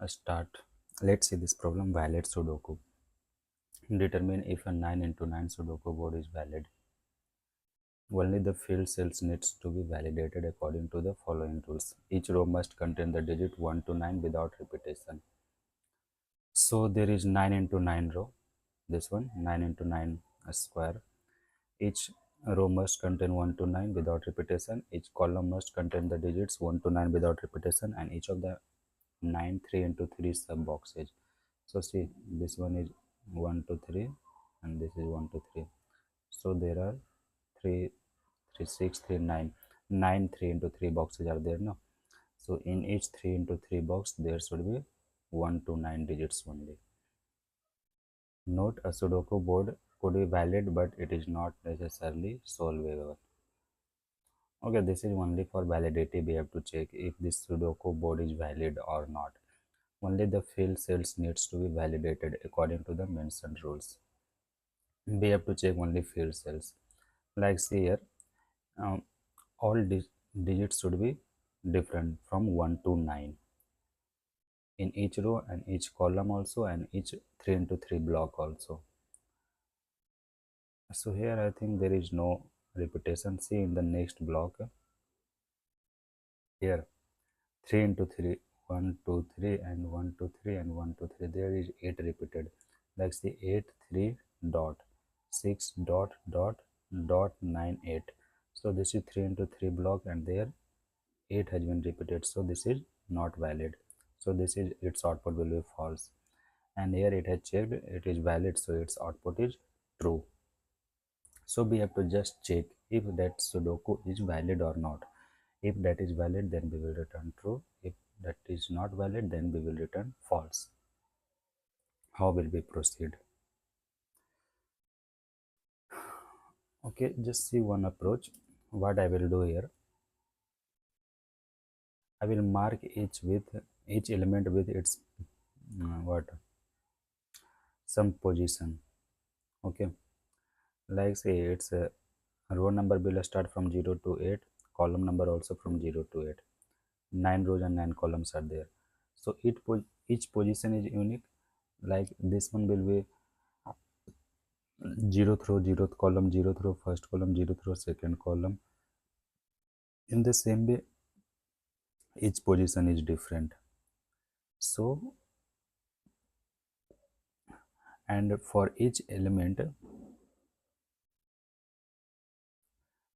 Start. Let's see this problem. Valid Sudoku. Determine if a 9 into 9 Sudoku board is valid. Only the field cells needs to be validated according to the following rules. Each row must contain the digit 1 to 9 without repetition. So there is 9 into 9 row. This one 9 into 9 square. Each row must contain 1 to 9 without repetition. Each column must contain the digits 1 to 9 without repetition, and each of the 9 3 into 3 sub boxes. So see, this one is 1 to 3 and this is 1 to 3. So there are 3 3 6 3 9 9 3 into 3 boxes are there now. So in each 3 into 3 box there should be 1 to 9 digits only. Note, a Sudoku board could be valid but it is not necessarily solvable. Okay, this is only for validity. We have to check if this Sudoku board is valid or not. Only the field cells needs to be validated according to the mentioned rules. We have to check only field cells. Like see here, um, all digits should be different from 1 to 9 in each row and each column also, and each 3 into 3 block also. So here I think there is no repetition. See in the next block here, 3 into 3, 1 2 3 and 1 2 3 and 1 2 3, there is 8 repeated. Like see 8 3 dot 6 dot dot dot 9 8. So this is 3 into 3 block and there 8 has been repeated, so this is not valid. So this is its output will be false, and here it has checked it is valid, so its output is true. So we have to just check if that Sudoku is valid or not. If that is valid, then we will return true. If that is not valid, then we will return false. How will we proceed? Okay, just see one approach. What I will do here, I will mark each element with its what some position. Okay, like say it's a row number will start from 0 to 8, column number also from 0 to 8. 9 rows and 9 columns are there. So each position is unique. Like this one will be 0th row 0th column, 0th row first column, 0th row second column. In the same way, each position is different. So, and for each element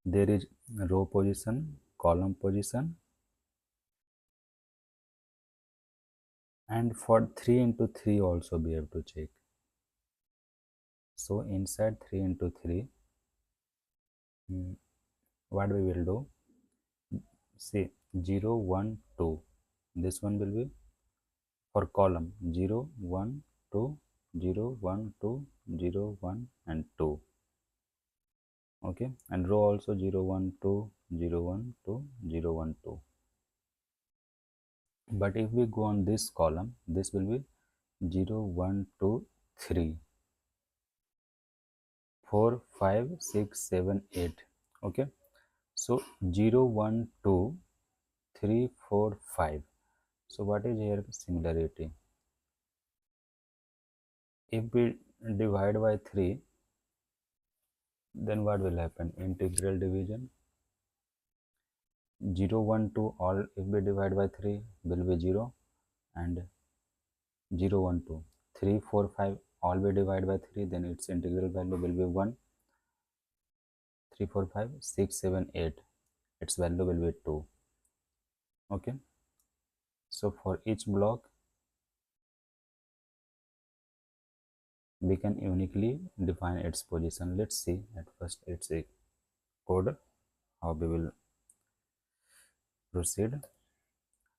there is row position, column position, and for 3 into 3 also we have to check. So inside 3 into 3, what we will do, see 0 1 2, this one will be for column 0 1 2 0 1 2 0 1 and 2. Okay, and row also 0 1 2 0 1 2 0 1 2. But if we go on this column, this will be 0 1 2 3 4 5 6 7 8. Okay, so 0 1 2 3 4 5. So what is here similarity? If we divide by 3, then what will happen? Integral division. 0 1 2 all if we divide by 3 will be 0, and 0 1 2 3 4 5 all we divide by 3, then its integral value will be 1. 3 4 5 6 7 8, its value will be 2. Okay, so for each block we can uniquely define its position. Let's see at first it's a code how we will proceed.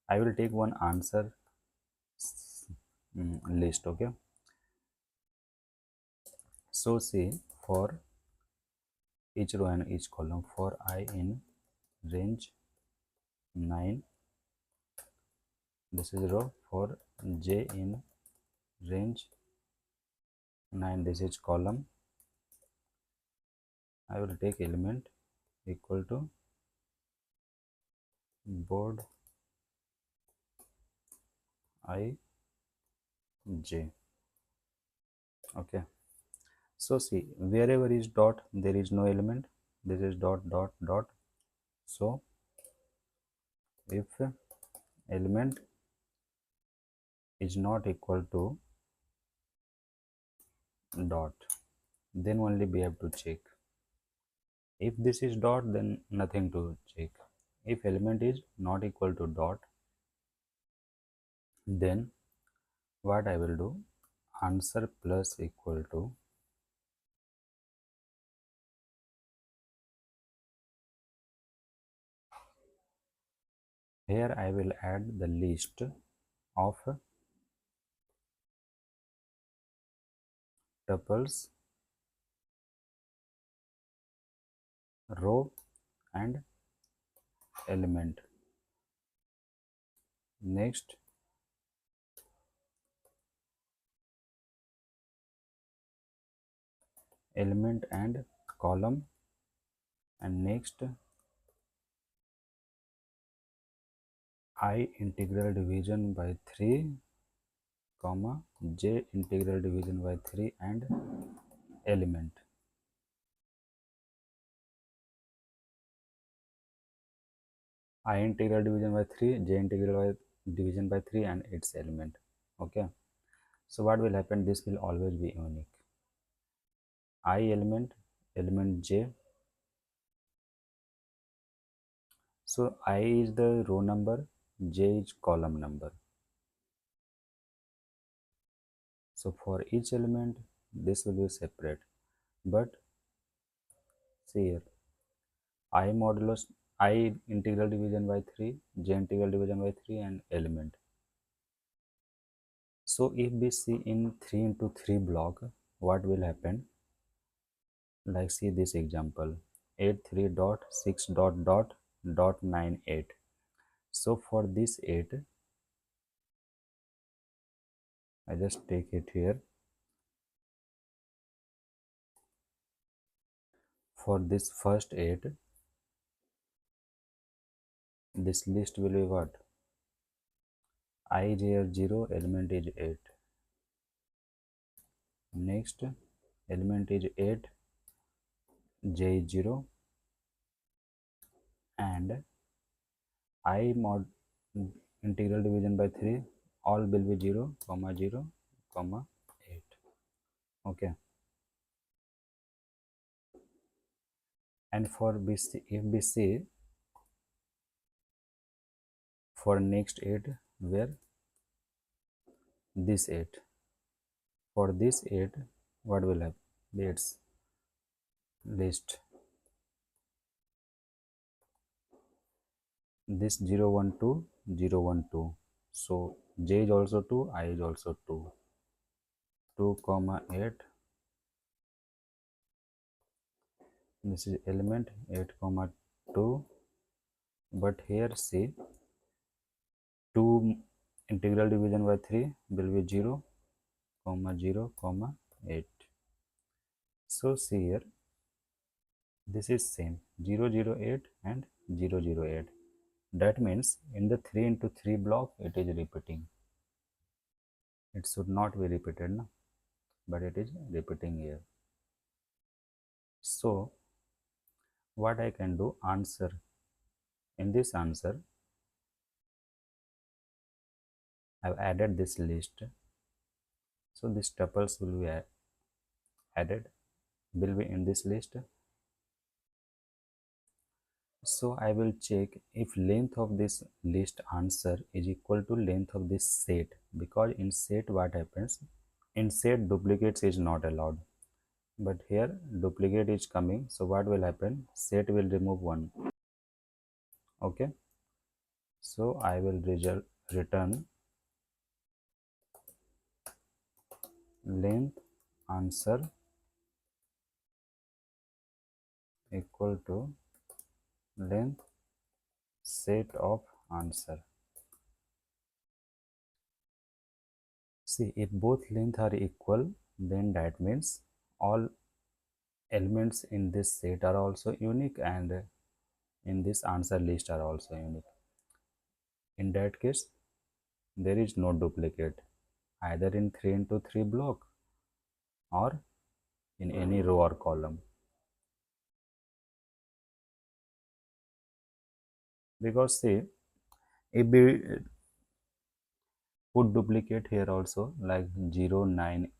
I will take one answer list. Okay, so see for each row and each column, for I in range 9, this is row. For j in range 9, this is column. I will take element equal to board I j. Okay, so see, wherever is dot there is no element, this is dot dot dot. So if element is not equal to dot, then only we have to check. If this is dot, then nothing to check. If element is not equal to dot, then what I will do, answer plus equal to here I will add the list of tuples, row and element. Next, element and column, and next I integral division by 3 comma j integral division by 3 and element. I integral division by 3, j integral by division by 3 and its element. Okay, so what will happen, this will always be unique. I element, element j. So I is the row number, j is column number. So for each element this will be separate, but see here, I modulus I integral division by 3, j integral division by 3 and element. So if we see in 3 into 3 block, what will happen, like see this example, 83 dot 6 dot dot dot 98. So for this 8, I just take it here. For this first 8, this list will be what, I is 0, element is 8. Next, element is 8, j is 0, and I mod integral division by 3, all will be 0 comma 0 comma 8. Okay, and for BC, if we see for next 8, where this 8, for this 8 what will have, its list, this 0 1 2 0 1 2. So j is also 2, I is also 2, 2 comma 8. This is element 8 comma 2, but here see 2 integral division by 3 will be 0 comma 0 comma 8. So see here, this is same 008 and 008. That means in the 3 into 3 block it is repeating. It should not be repeated, no? But it is repeating here. So what I can do, answer, in this answer I have added this list. So these tuples will be added, will be in this list. So I will check if length of this list answer is equal to length of this set, because in set what happens, in set duplicates is not allowed, but here duplicate is coming. So what will happen, set will remove 1. Okay, so I will return length answer equal to length set of answer. See, if both length are equal, then that means all elements in this set are also unique and in this answer list are also unique. In that case, there is no duplicate. either in 3 into 3 block or in any row or column, because see, if we put duplicate here also, like 0 9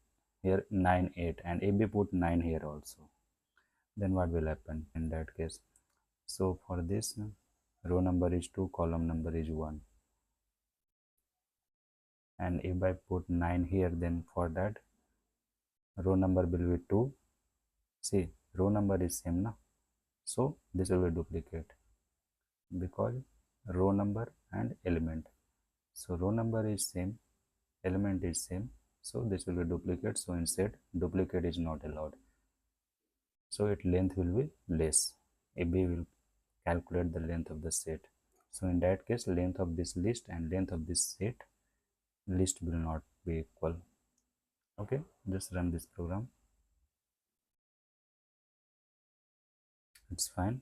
here, 9 8, and if we put 9 here also, then what will happen in that case? So for this, row number is 2, column number is 1, and if I put 9 here, then for that row number will be 2. See, row number is same na, so this will be duplicate because row number and element. So row number is same, element is same, so this will be duplicate. So instead duplicate is not allowed, so its length will be less if we will calculate the length of the set. So in that case, length of this list and length of this set list will not be equal. Okay, just run this program. It's fine.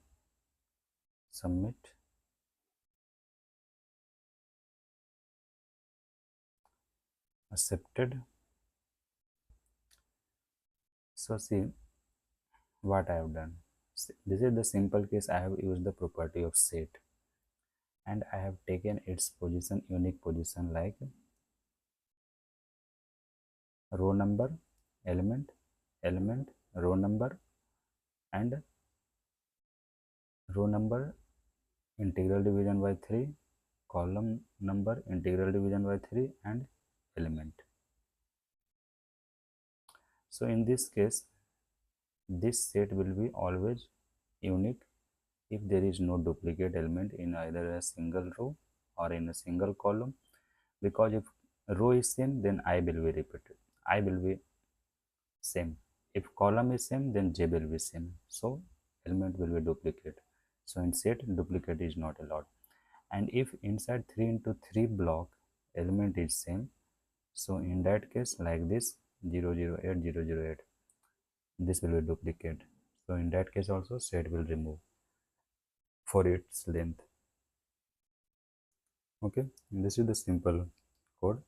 Submit. Accepted. So see what I have done. This is the simple case. I have used the property of set, and I have taken its position, unique position, like row number, element, element, row number, and row number integral division by 3, column number integral division by 3, and element. So in this case, this set will be always unique if there is no duplicate element in either a single row or in a single column, because if row is same, then I will be repeated, I will be same. If column is same, then j will be same, so element will be duplicate. So in set, duplicate is not allowed. And if inside 3 into 3 block element is same, so in that case, like this, 0 0 8 0 0 8, this will be duplicate. So in that case also, set will remove for its length. Okay, this is the simple code.